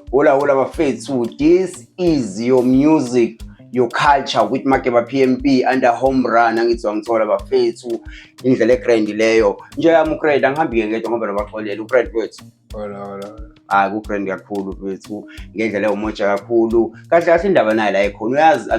Hola bafethu, this is your music, your culture with Makeba PMP under home run. Angizwa ngithola bafethu indlela egrand leyo. Nje yami ugrand angihambi ngedwa ngoba nabaxolele ugrand wethu. Hola. Ku-grand kakhulu bethu ngendlela umoja kakhulu. Kahle indaba nayo la ikhona. Uyazi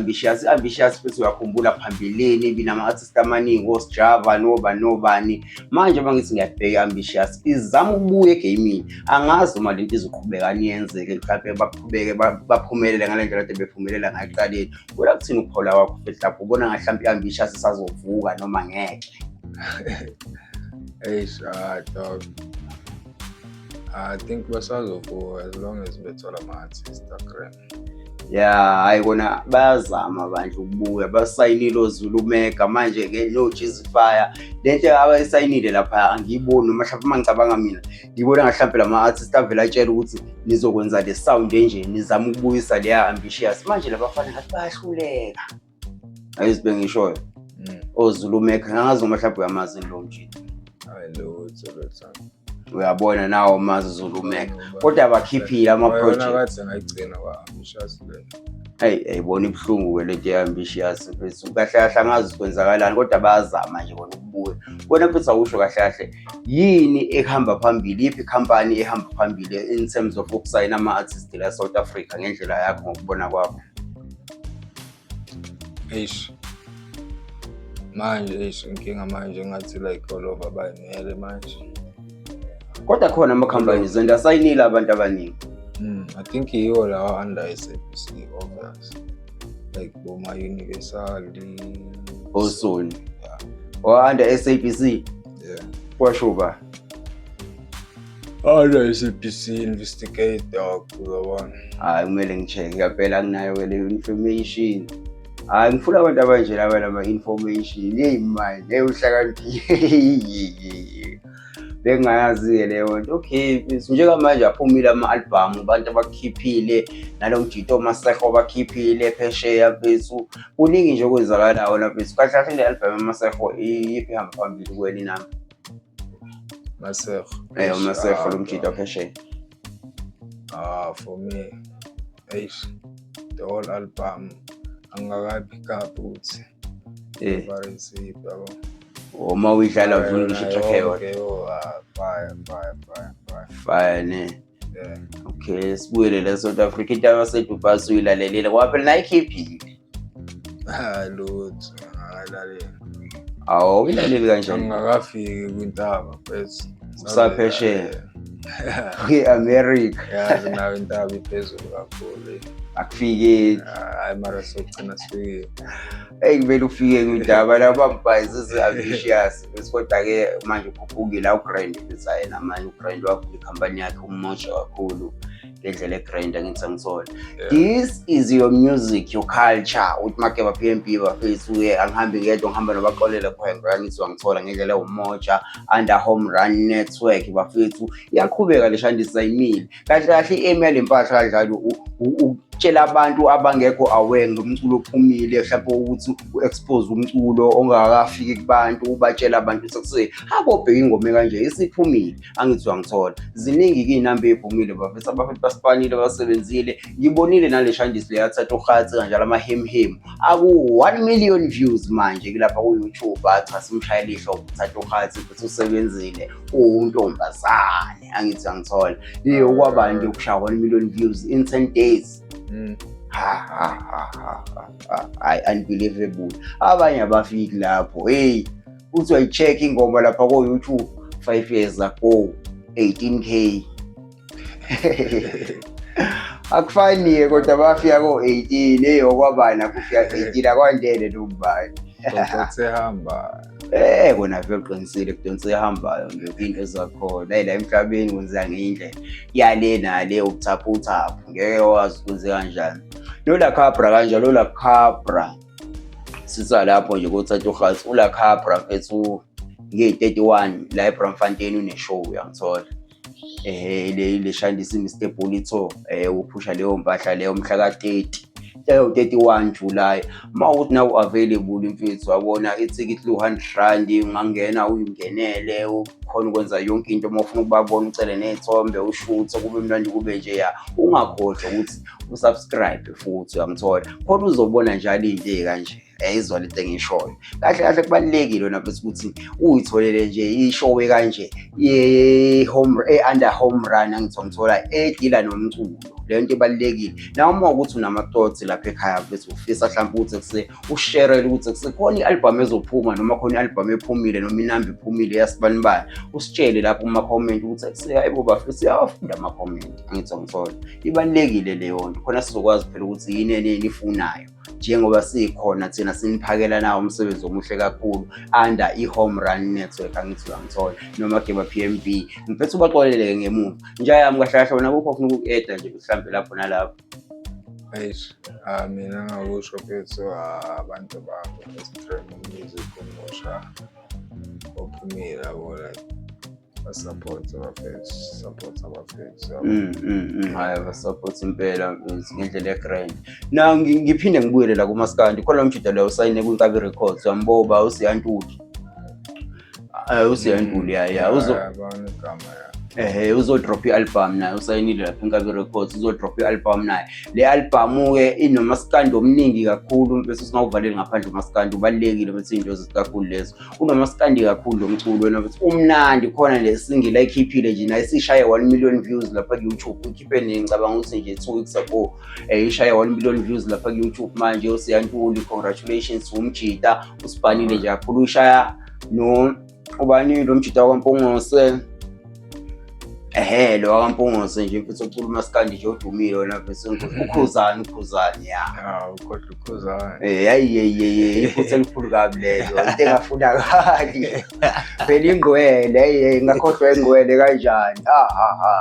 ambitious futhi uyakhumbula phambilini binama-artist amaningi oSjava nobani. Manje mangithi ngiyabheka ambitious izama ukubuya egamini. Angazi uma lento izoqhubeka niyenzeke mhlawumbe baqhubeke baphumelele ngale ndlela kade bephumelela ngayo ekuqaleni. Kuya kuthina ukuphola kwakho mfethu ubona mhlawumbe iambitious isazovuka noma ngeke. Hey, dog. I think basazovuka as long as bethola ama-artist agram. Yeah, hayi kona bayazama manje ukubuya basayinile oZulu Mega manje ke no Jizifire lento abayisayinile lapha angiyiboni noma mhlawumbe mangicabanga mina ngibona mhlawumbe lama-artist avela atshela ukuthi nizokwenza le sound enje nizama ukubuyisa leya ambitious manje labafana ngathi bayahluleka ayizibhe ngishoyo oZulu Mega ngazi mhlawumbe uyamazi lo mjini uyabona nawo mazi Zulu Mega kodwa abakhiphile ama-project akathi ngayigcina kwa-ambitious le. Ayibona ibhlungu ke lento ye-ambitious mfethu kahle angazi kwenzakalani kodwa bayazama nje bona ukubuya bona mfethu awusho kahle yini ehamba phambili iphi company ehamba phambili in terms of ukusayina ama-artist la South Africa ngendlela yakho ngokubona kwakho? Manje inkinga manje ngathi like all over bayimele manje. Kodwa khona ama-companies and asayinile abantu abaningi. I think yiwo lawa under SABC obvious. Like Boma Universal, Osoni. Or under SABC? Yeah. Kwasho ba? Under SABC investigate dog the one. Kumele ngicheck yaphela nginayo le information. Ngifuna abantu abanje laba nama-information. Hey man, uhlakaniphile. Bengayazi leyo nto. Okay, njengamanje aphumile ama-album abantu abakhiphile nalo mjito Masego bakhiphile phesheya bethu. Kuningi nje okwenzakalayo lapha bethu. Kahle le album yaMasego iyiphi ihamba phambili kuwena nami? Masego. Masego lo mjito phesheya. For me, the whole album angakapick up ukuthi barisi yabo. Uma uyidlala vula ngisho track fire ne. Okay, sibuyele la South Africa indaba seDubai uyilalelile kwaphela nayikhiphile. Lutho ngalalela. Uyilaleli kanjani? Ngakafiki kwintaba bese. Usaphesheya. America. Yazi nawe intaba iphezulu kakhulu. Akufike hayi mara sogcina sifike. Kumele ufike kwindaba la bambhayizise ambitious kodwa ke manje ukhuphukile uGrand besayena manje uGrand wakho ikhampani yakhe umosha kakhulu ngendlela eGrand ngithi ngithola. This is your music, your culture with Makeba PMP bafethu angihambi ngedwa ngihamba nabaqolela khona ngithi ngithola ngendlela umoja under home run network bafethu iyaqhubeka leshandisa imile kahle i-email impahla kanjalo utshela abantu abangekho aware ngomculo ophumile mhlawumbe ukuthi u-expose umculo ongakafiki kubantu ubatshela abantu sekuse abobheka ingoma kanje isiphumile angithi ngithola ziningi inamba ephumile bafethu abafethu basipanile basebenzile ngibonile nale shandisi le yathatha uGhatsi kanjalo ama-hem aku 1 million views manje kulapha ku YouTube cha simshayelisho ukuthatha uGhatsi futhi usebenzile untombazane angithi ngithola kwabani ukushawa 1 million views in 10 days. Unbelievable. Abanye abafiki lapho uthi wayi-check ingoma lapha ko YouTube 5 years ago 18k. Akufani kodwa bafika ko 18 okwabani akufika 18 akwandele nobani. Sehamba. Kona vele uqinisile kudonse ehambayo into ezakhona la emhlabeni kwenza ngendlela yale nale uthaphu ngeke wazi kwenze kanjani lola Cabra kanjalo lola Cabra sisa lapho nje kuthatha uGhatsi ula Cabra mfethu nge31 la eBramfontein uneshow uyangithola le shandisa Mr Bolito uphusha leyo mpahla leyo mhla ka 30 31 July. Mawuthi now available mfethu, wabona ithikithi lu-R100 ungangena uyingenele ukhona ukwenza yonke into mawufuna ukubabona ucele nezithombe ushuthe kube mnandi kube nje ya. Ungakhohlwa ukuthi usubscribe futhi uyangithola khona uzobona njalo into kanje. Izwa lento engishoyo kahle kahle kubalekile wena bese ukuthi uyitholele nje ishow kanje under home run angithongithola edila nomculo. Lento ebalekile nawe uma ukuthi unama-thoughts lapha ekhaya bese ufisa mhlawumbe ukuthi ushare ukuthi kusekhona i-album ezophuma noma khona i-album ephumile noma inamba iphumile yasibani bani, usitshele lapho kuma-comment ukuthi hayibo bafisa siyawafunda ama-comment angithongithola. Ibalekile leyo nto khona sizokwazi phela ukuthi yini enifunayo njengoba sikhona thina siniphakela nawo umsebenzi omuhle kakhulu under i-Home Run Network angithi uyangithola noma Geba PMB. Ngiphethe ubaxoleleke ngemuva njaya yami kahle kahle wona kupho ufuna uku-eda nje mhlambe lapho nalapho. Mina ngakusho phethu abantu bami music omusha ophumile yabo support abafethu hayi basupport impela ngendlela egrand. Na ngiphinde ngibuyele la kuMaskandi khona umjida lo usayine kuNkabi Records wamboba uSiyantuli. Usiyantuli ya uzobona igama uzodrop i-album naye usayinile lapha eNkabi Records uzodrop i-album naye. Le album ke inomaskandi omningi kakhulu bese singawuvaleli ngaphandle umaskandi ubalekile bese into zikakhulu lezo. Unomaskandi kakhulu lo mculo wena bese umnandi khona le single ayikhiphile nje naye sishaye 1 million views lapha ku YouTube. Ukhiphe ngicabanga ukuthi nje 2 weeks ago ishaya 1 million views lapha ku YouTube manje uSiyantuli. Congratulations umjida usibhanile nje kakhulu ushaya no ubani lo mjida kwaMpungose lo akaMpungose nje mfethu ucula uMaskandi nje odumile wena bese ukhuzani ya ukhohlwa ukhuzani hayi iphutha elikhulu kabi leyo into engafunakali phela ingwele ngakhohlwa ingwele kanjani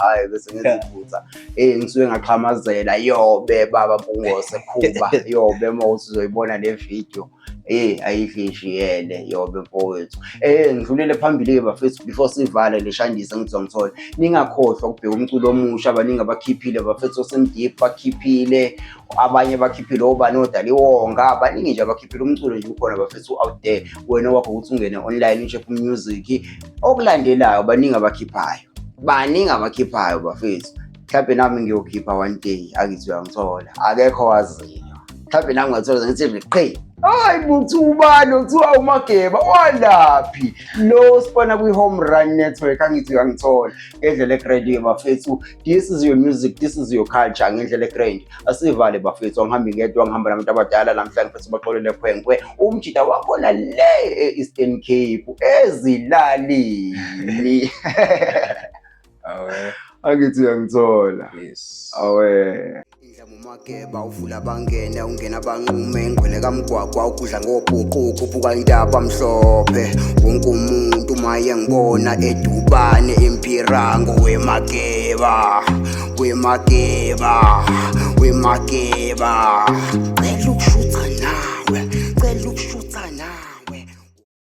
hayi bese ngiziphutha ngisuke ngaqhamazela yobe baba Mpungose Khuba yobe mawuthi uzoyibona le video ayifishiyele yobe mfowethu. Ngidlulele phambili bafethu before sivale leshandisa ngizongithola ningakhohlwa ukubheka umculo omusha abaningi abakhiphile bafethu osemdeep bakhiphile abanye bakhiphile obani oDaliwonga abaningi nje abakhiphile umculo nje ukhona bafethu out there. Wena wakho ukuthi ungene online ucheck music okulandelayo baningi abakhiphayo bafethu. Mhlawumbe nami ngiyokhipha one day akithi uyangithola akekho waziyo. Mhlawumbe nami ngathola ngithi hayi buthi ubani uthiwa uMageba walaphi lo sibona kwi-Home Run Network angithi uyangithola ngendlela egrand bafethu. This is your music, this is your culture ngendlela egrand. Asivale bafethu angihambi ngedwa ngihamba nabantu abadala namhlanje bafethu baxolele khwenkwe umjida wakhona le Eastern Cape ezilalini. Angithi uyangithola Mageba uvula bangene ungena banqume ngwele kamgwagwa ukudla ngobhuqu khuphuka intaba mhlophe wonke umuntu maye ngibona edubane empirango wemageba cela